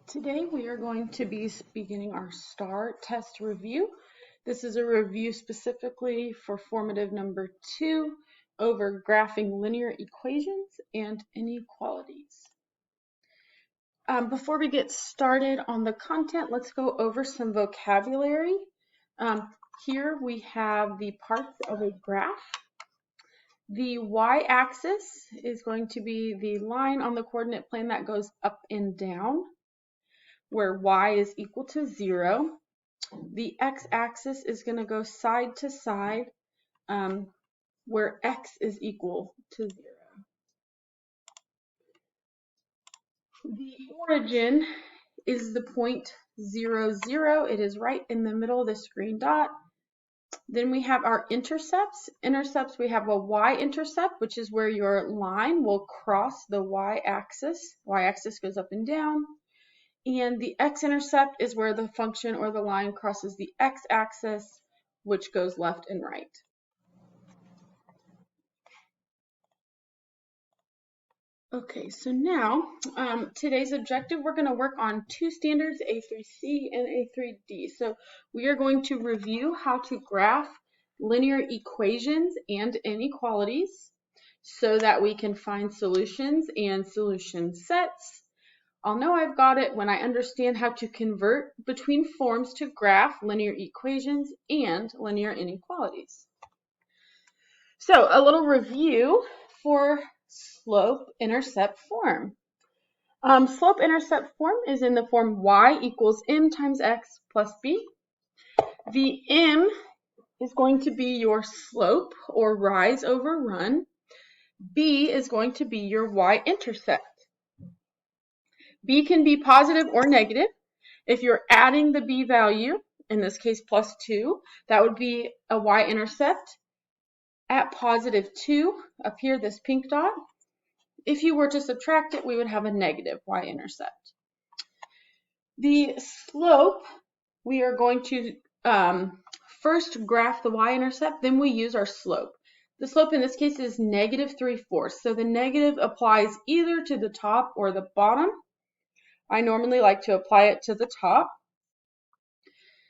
Today we are going to be beginning our STAR test review. This is a review specifically for formative number 2 over graphing linear equations and inequalities. Before we get started on the content, let's go over some vocabulary. Here we have the parts of a graph. The y-axis is going to be the line on the coordinate plane that goes up and down, where y is equal to 0. The x-axis is going to go side to side, where x is equal to 0. The origin is the point 0, 0. It is right in the middle of this green dot. Then we have our intercepts. Intercepts, we have a y-intercept, which is where your line will cross the y-axis. Y-axis goes up and down. And the x-intercept is where the function or the line crosses the x-axis, which goes left and right. Okay, so now today's objective, we're going to work on two standards, A3C and A3D. So we are going to review how to graph linear equations and inequalities so that we can find solutions and solution sets. I'll know I've got it when I understand how to convert between forms to graph linear equations and linear inequalities. So a little review for slope-intercept form. Slope-intercept form is in the form y equals m times x plus b. The m is going to be your slope or rise over run. B is going to be your y-intercept. B can be positive or negative. If you're adding the b value, in this case plus 2, that would be a y-intercept at positive 2, up here, this pink dot. If you were to subtract it, we would have a negative y-intercept. The slope, we are going to first graph the y-intercept, then we use our slope. The slope in this case is negative 3/4. So the negative applies either to the top or the bottom. I normally like to apply it to the top.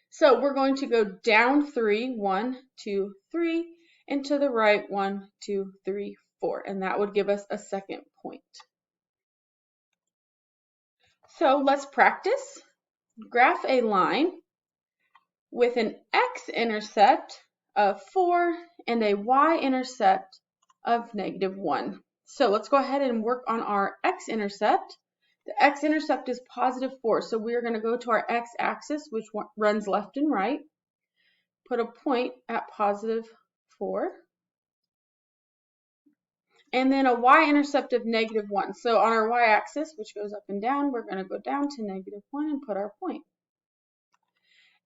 So we're going to go down 3, 1, 2, 3, and to the right 1, 2, 3, 4, and that would give us a second point. So let's practice. Graph a line with an x-intercept of 4 and a y-intercept of negative 1. So let's go ahead and work on our x-intercept. The x-intercept is positive 4, so we are going to go to our x-axis, which runs left and right, put a point at positive 4, and then a y-intercept of negative 1. So on our y-axis, which goes up and down, we're going to go down to negative 1 and put our point.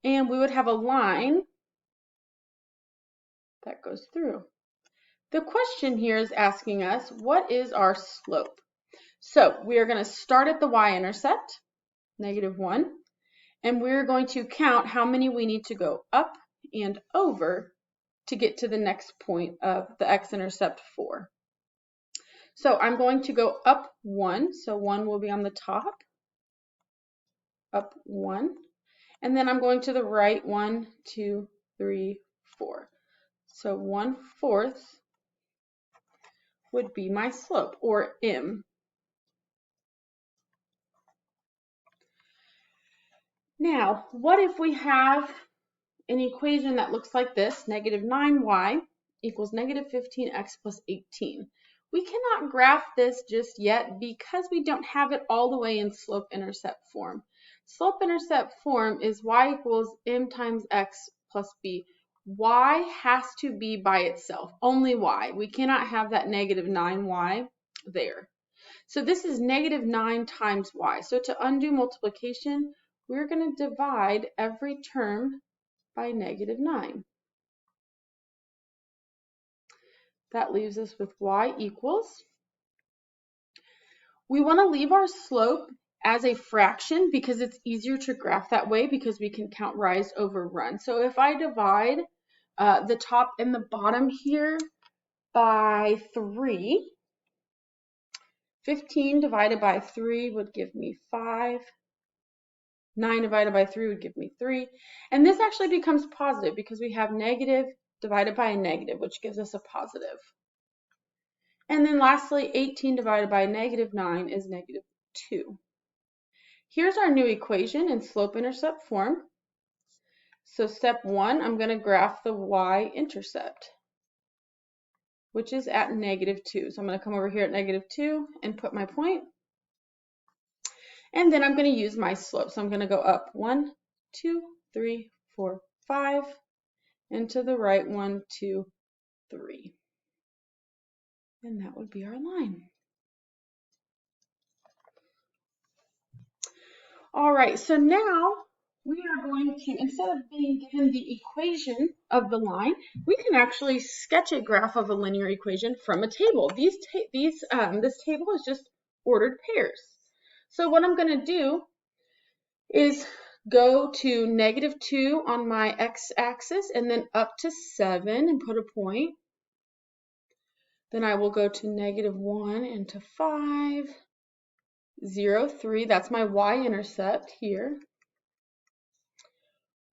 And we would have a line that goes through. The question here is asking us, what is our slope? So we are going to start at the y-intercept, negative 1, and we're going to count how many we need to go up and over to get to the next point of the x-intercept 4. So I'm going to go up 1, so 1 will be on the top, up 1, and then I'm going to the right 1, 2, 3, 4. So 1/4 would be my slope, or m. Now, what if we have an equation that looks like this, negative 9y equals negative 15x plus 18. We cannot graph this just yet because we don't have it all the way in slope-intercept form. Slope-intercept form is y equals m times x plus b. Y has to be by itself, only y. We cannot have that negative 9y there. So this is negative 9 times y. So to undo multiplication, we're going to divide every term by negative 9. That leaves us with y equals. We want to leave our slope as a fraction because it's easier to graph that way because we can count rise over run. So if I divide the top and the bottom here by 3, 15 divided by 3 would give me 5. 9 divided by 3 would give me 3. And this actually becomes positive because we have negative divided by a negative, which gives us a positive. And then lastly, 18 divided by negative 9 is negative 2. Here's our new equation in slope-intercept form. So step 1, I'm going to graph the y-intercept, which is at negative 2. So I'm going to come over here at negative 2 and put my point. And then I'm going to use my slope. So I'm going to go up 1, 2, 3, 4, 5, and to the right 1, 2, 3. And that would be our line. All right, so now we are going to, instead of being given the equation of the line, we can actually sketch a graph of a linear equation from a table. This table is just ordered pairs. So what I'm going to do is go to negative 2 on my x-axis and then up to 7 and put a point. Then I will go to negative 1 and to 5, 0, 3. That's my y-intercept here.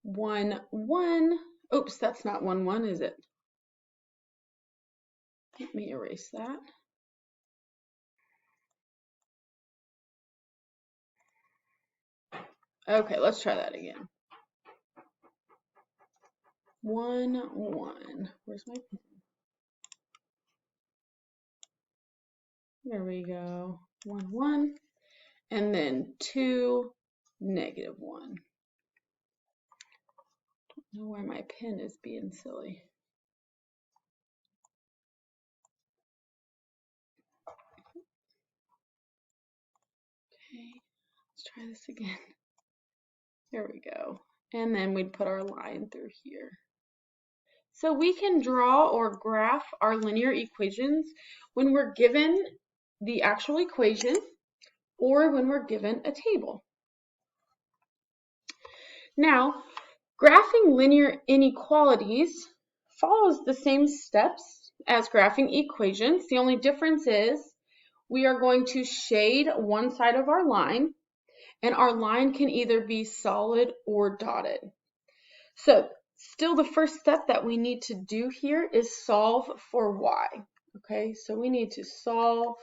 1, 1. Oops, that's not 1, 1, is it? Let me erase that. Okay, let's try that again. 1, 1. Where's my pen? There we go. 1, 1. And then 2, negative 1. Don't know why my pen is being silly. Okay, let's try this again. There we go. And then we'd put our line through here. So we can draw or graph our linear equations when we're given the actual equation or when we're given a table. Now, graphing linear inequalities follows the same steps as graphing equations. The only difference is we are going to shade one side of our line, and our line can either be solid or dotted. So still the first step that we need to do here is solve for y. Okay, so we need to solve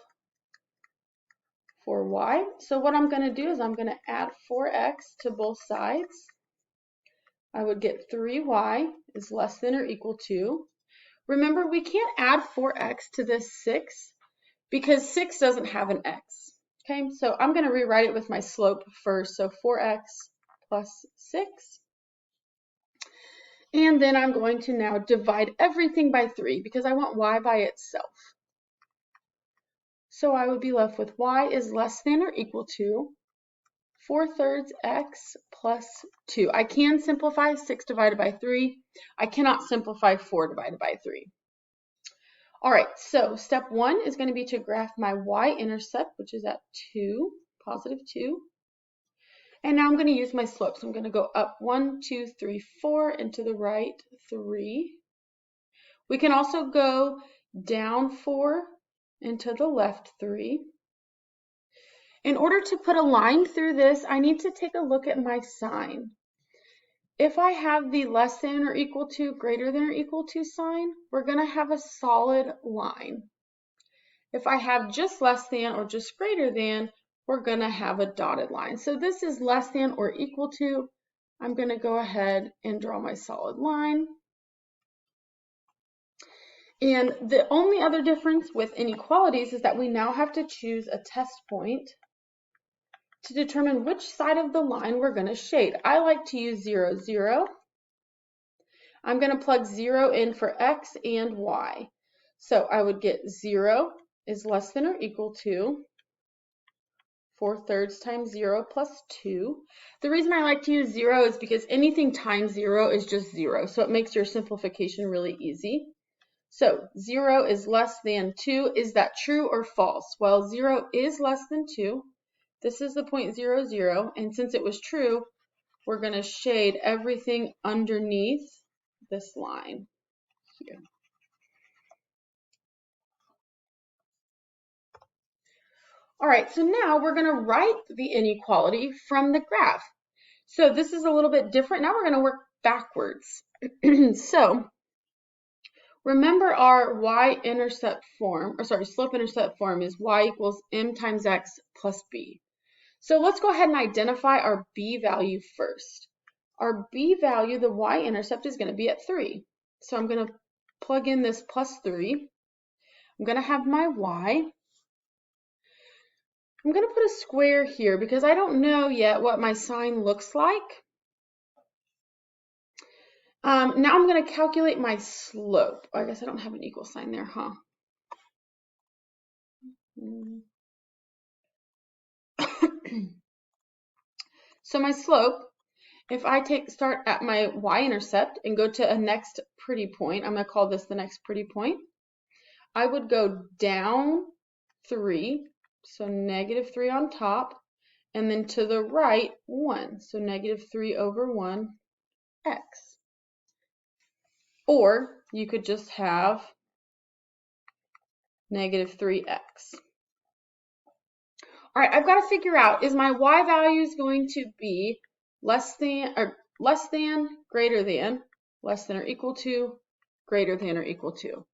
for y. So what I'm going to do is I'm going to add 4x to both sides. I would get 3y is less than or equal to. Remember, we can't add 4x to this 6 because 6 doesn't have an x. Okay, so I'm going to rewrite it with my slope first. So 4x plus 6. And then I'm going to now divide everything by 3 because I want y by itself. So I would be left with y is less than or equal to 4/3 x plus 2. I can simplify 6 divided by 3. I cannot simplify 4 divided by 3. All right, so step 1 is going to be to graph my y-intercept, which is at 2, positive 2. And now I'm going to use my slope. So I'm going to go up 1, 2, 3, 4, and to the right 3. We can also go down 4 and to the left 3. In order to put a line through this, I need to take a look at my sign. If I have the less than or equal to, greater than or equal to sign, we're going to have a solid line. If I have just less than or just greater than, we're going to have a dotted line. So this is less than or equal to. I'm going to go ahead and draw my solid line. And the only other difference with inequalities is that we now have to choose a test point to determine which side of the line we're going to shade. I like to use 0, 0. I'm going to plug 0 in for x and y. So I would get 0 is less than or equal to 4/3 times 0 plus 2. The reason I like to use 0 is because anything times 0 is just 0. So it makes your simplification really easy. So 0 is less than 2. Is that true or false? Well, 0 is less than 2. This is the point 0, 0. And since it was true, we're going to shade everything underneath this line here. All right, so now we're going to write the inequality from the graph. So this is a little bit different. Now we're going to work backwards. So remember our y-intercept form, or sorry, slope-intercept form is y equals m times x plus b. So let's go ahead and identify our b value first. Our b value, the y-intercept, is going to be at 3. So I'm going to plug in this plus 3. I'm going to have my y. I'm going to put a square here because I don't know yet what my sign looks like. Now I'm going to calculate my slope. I guess I don't have an equal sign there, huh? So my slope, if I start at my y-intercept and go to a next pretty point, I'm going to call this the next pretty point, I would go down 3, so negative 3 on top, and then to the right 1, so negative 3 over 1 x. Or you could just have negative 3x. All right, I've got to figure out, is my y value going to be less than, greater than, less than or equal to, greater than or equal to?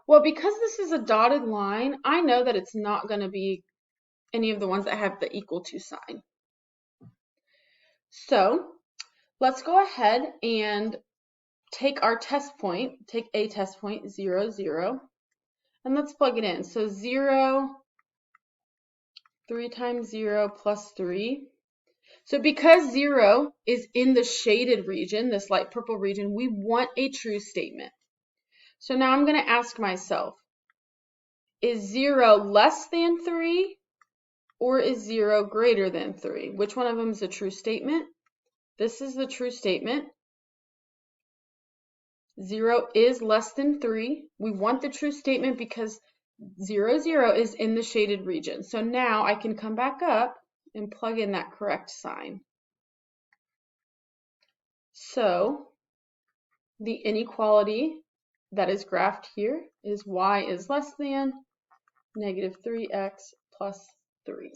Well, because this is a dotted line, I know that it's not going to be any of the ones that have the equal to sign. So let's go ahead and take our test point, take a test point, 0, 0, and let's plug it in. So 0, 3 times 0 plus 3. So because 0 is in the shaded region, this light purple region, we want a true statement. So now I'm going to ask myself, is 0 less than 3 or is 0 greater than 3? Which one of them is a true statement? This is the true statement. 0 is less than 3. We want the true statement because 0, 0 is in the shaded region. So now I can come back up and plug in that correct sign. So the inequality that is graphed here is y is less than negative 3x plus 3.